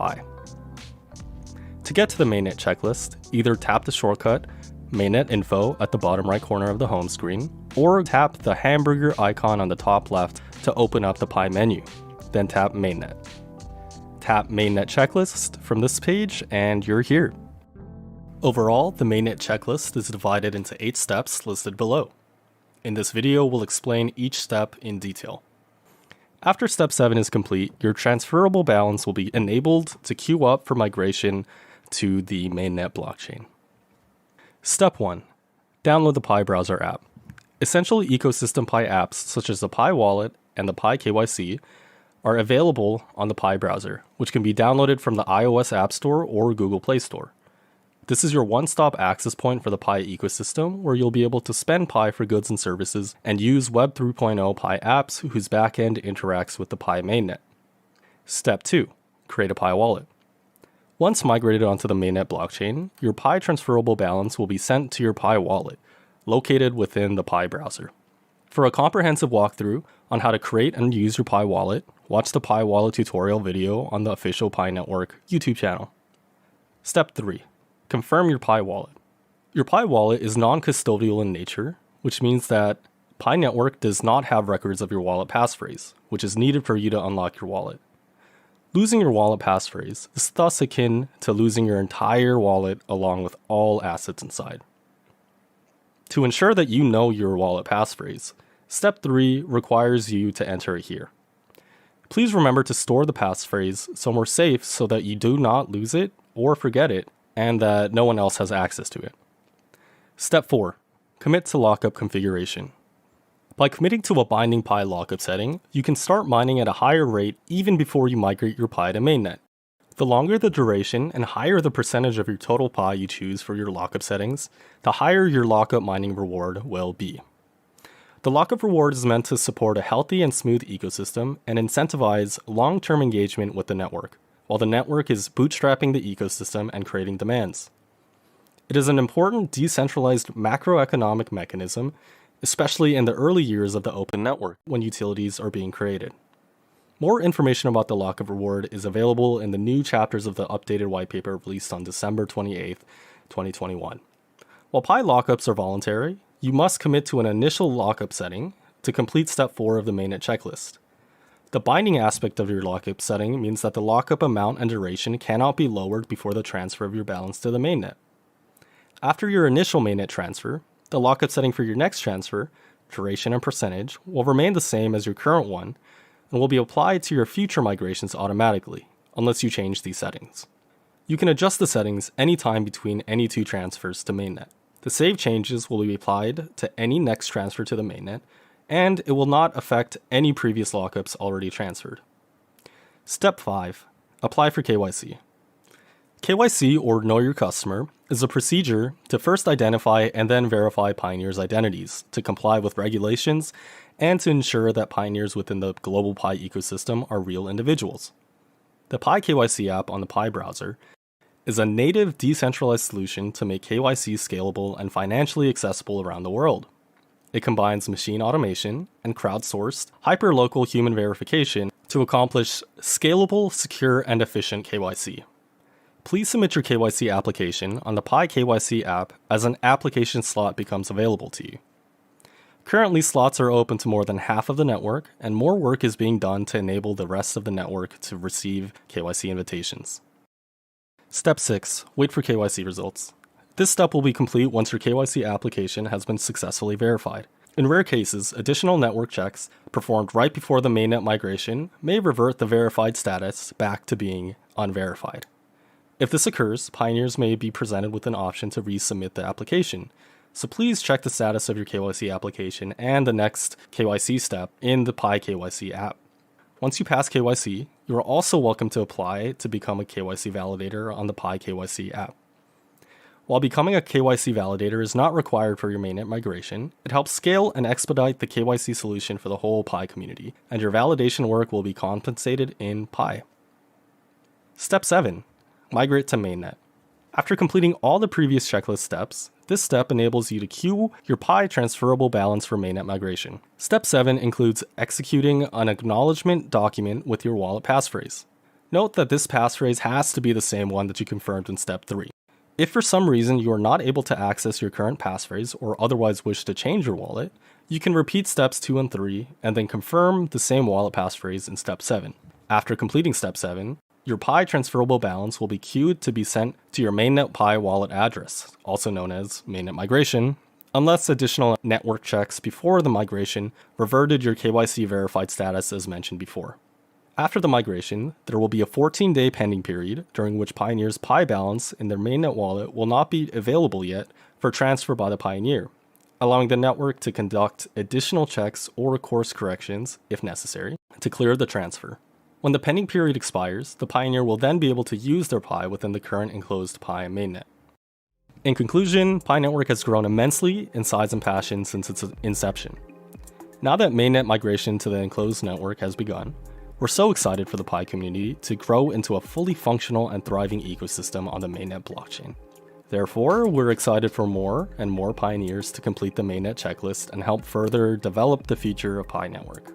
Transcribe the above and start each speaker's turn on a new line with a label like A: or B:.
A: Pi. To get to the Mainnet checklist, either tap the shortcut Mainnet Info at the bottom right corner of the home screen, or tap the hamburger icon on the top left to open up the Pi menu, then tap Mainnet. Tap Mainnet Checklist from this page and you're here. Overall, the Mainnet checklist is divided into 8 steps listed below. In this video, we'll explain each step in detail. After step 7 is complete, your transferable balance will be enabled to queue up for migration to the Mainnet blockchain. Step 1. Download the Pi browser app. Essential ecosystem Pi apps such as the Pi wallet and the Pi KYC are available on the Pi browser, which can be downloaded from the iOS App Store or Google Play Store. This is your one-stop access point for the Pi ecosystem, where you'll be able to spend Pi for goods and services and use Web 3.0 Pi apps whose backend interacts with the Pi mainnet. Step 2. Create a Pi wallet. Once migrated onto the Mainnet blockchain, your Pi transferable balance will be sent to your Pi wallet, located within the Pi browser. For a comprehensive walkthrough on how to create and use your Pi wallet, watch the Pi wallet tutorial video on the official Pi Network YouTube channel. Step 3. Confirm your Pi wallet. Your Pi wallet is non-custodial in nature, which means that Pi Network does not have records of your wallet passphrase, which is needed for you to unlock your wallet. Losing your wallet passphrase is thus akin to losing your entire wallet along with all assets inside. To ensure that you know your wallet passphrase, step 3 requires you to enter it here. Please remember to store the passphrase somewhere safe so that you do not lose it or forget it, and that no one else has access to it. Step 4. Commit to lockup configuration. By committing to a binding Pi lockup setting, you can start mining at a higher rate even before you migrate your Pi to mainnet. The longer the duration and higher the percentage of your total Pi you choose for your lockup settings, the higher your lockup mining reward will be. The lockup reward is meant to support a healthy and smooth ecosystem and incentivize long-term engagement with the network, while the network is bootstrapping the ecosystem and creating demands. It is an important decentralized macroeconomic mechanism, especially in the early years of the open network when utilities are being created. More information about the lockup reward is available in the new chapters of the updated whitepaper released on December 28, 2021. While Pi lockups are voluntary, you must commit to an initial lockup setting to complete step 4 of the Mainnet checklist. The binding aspect of your lockup setting means that the lockup amount and duration cannot be lowered before the transfer of your balance to the mainnet. After your initial mainnet transfer, the lockup setting for your next transfer, duration and percentage, will remain the same as your current one and will be applied to your future migrations automatically, unless you change these settings. You can adjust the settings anytime between any 2 transfers to mainnet. The save changes will be applied to any next transfer to the mainnet, and it will not affect any previous lockups already transferred. Step 5. Apply for KYC. KYC, or Know Your Customer, is a procedure to first identify and then verify pioneers' identities to comply with regulations and to ensure that pioneers within the global Pi ecosystem are real individuals. The Pi KYC app on the Pi browser is a native decentralized solution to make KYC scalable and financially accessible around the world. It combines machine automation and crowdsourced, hyperlocal human verification to accomplish scalable, secure, and efficient KYC. Please submit your KYC application on the Pi KYC app as an application slot becomes available to you. Currently, slots are open to more than half of the network, and more work is being done to enable the rest of the network to receive KYC invitations. Step 6. Wait for KYC results. This step will be complete once your KYC application has been successfully verified. In rare cases, additional network checks performed right before the mainnet migration may revert the verified status back to being unverified. If this occurs, pioneers may be presented with an option to resubmit the application, so please check the status of your KYC application and the next KYC step in the Pi KYC app. Once you pass KYC, you are also welcome to apply to become a KYC validator on the Pi KYC app. While becoming a KYC validator is not required for your mainnet migration, it helps scale and expedite the KYC solution for the whole Pi community, and your validation work will be compensated in Pi. Step 7. Migrate to mainnet. After completing all the previous checklist steps, this step enables you to queue your Pi transferable balance for mainnet migration. Step 7 includes executing an acknowledgement document with your wallet passphrase. Note that this passphrase has to be the same one that you confirmed in step 3. If for some reason you are not able to access your current passphrase or otherwise wish to change your wallet, you can repeat steps 2 and 3 and then confirm the same wallet passphrase in step 7. After completing step 7, your Pi transferable balance will be queued to be sent to your Mainnet Pi wallet address, also known as Mainnet Migration, unless additional network checks before the migration reverted your KYC verified status as mentioned before. After the migration, there will be a 14-day pending period during which Pioneer's Pi balance in their mainnet wallet will not be available yet for transfer by the Pioneer, allowing the network to conduct additional checks or course corrections, if necessary, to clear the transfer. When the pending period expires, the Pioneer will then be able to use their Pi within the current enclosed Pi mainnet. In conclusion, Pi Network has grown immensely in size and passion since its inception. Now that mainnet migration to the enclosed network has begun, we're so excited for the Pi community to grow into a fully functional and thriving ecosystem on the mainnet blockchain. Therefore, we're excited for more and more pioneers to complete the mainnet checklist and help further develop the future of Pi Network.